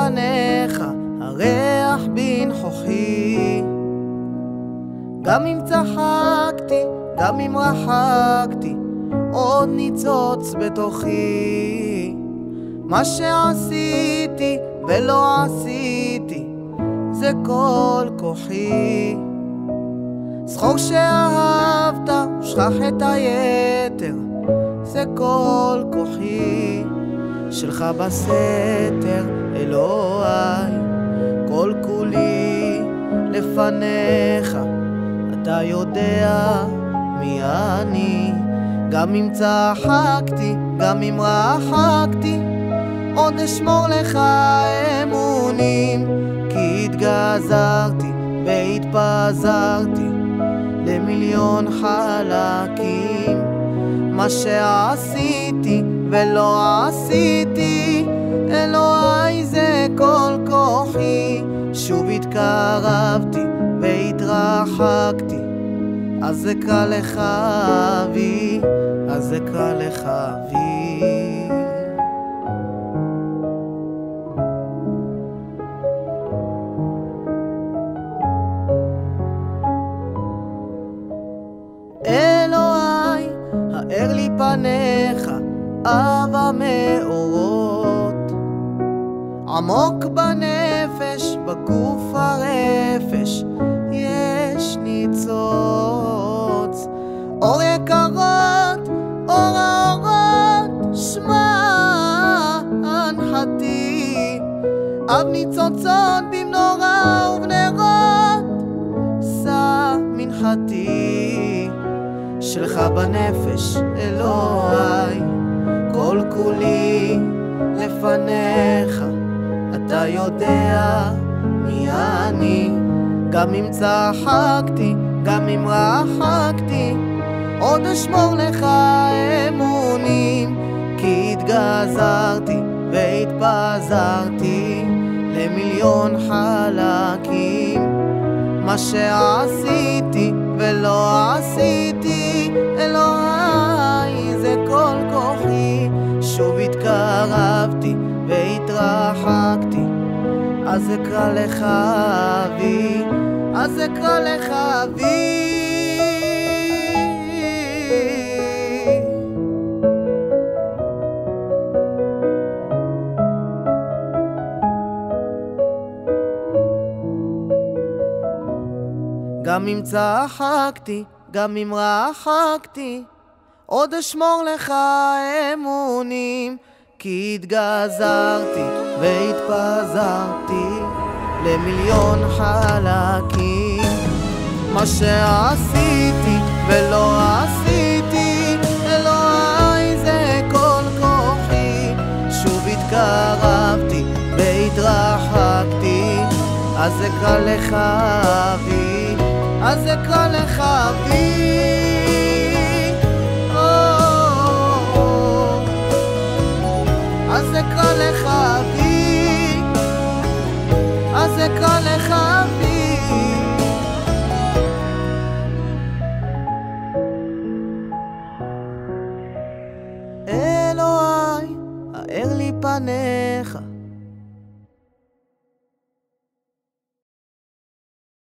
פניך, הריח בנכוחי. גם אם צחקתי, גם אם רחקתי, עוד ניצוץ בתוכי. מה שעשיתי ולא עשיתי, זה כל כוחי. זכור שאהבת, שכח את היתר, זה כל כוחי. שלך בסתר, אלוהי, כל כולי לפניך. אתה יודע מי אני. גם אם צחקתי, גם אם רחקתי, עוד אשמור לך אמונים. כי התגזרתי והתפזרתי למיליון חלקים. מה שעשיתי ולא עשיתי, אלוהי זה כל כוחי. שוב התקרבתי והתרחקתי, אז אקרא לך אבי, אז אקרא לך אבי. אלוהי, האר לי פניך, אב המאורות. עמוק בנפש, בגוף הרפש, יש ניצוץ. אור יקרות, אור האורות, שמע הנחתי. אב ניצוצות במנורה ובנרות, שא מנחתי. שלך בנפש, אלוהי, כל כולי לפניך. אתה יודע מי אני. גם אם צחקתי, גם אם רחקתי, עוד אשמור לך אמונים. כי התגזרתי והתפזרתי למיליון חלקים. מה שעשיתי ולא עשיתי, אלוהי זה כל כוחי. שוב התקרבתי והתרחקתי, אז אקרא לך אבי, אז אקרא לך אבי. גם אם צחקתי, גם אם רחקתי, עוד אשמור לך אמונים. כי התגזרתי והתפזרתי למיליון חלקים. מה שעשיתי ולא עשיתי, אלוהי זה כל כוחי. שוב התקרבתי והתרחקתי, אז אקרא לך אבי, אז אקרא לך אבי. אז אקרא לך אבי.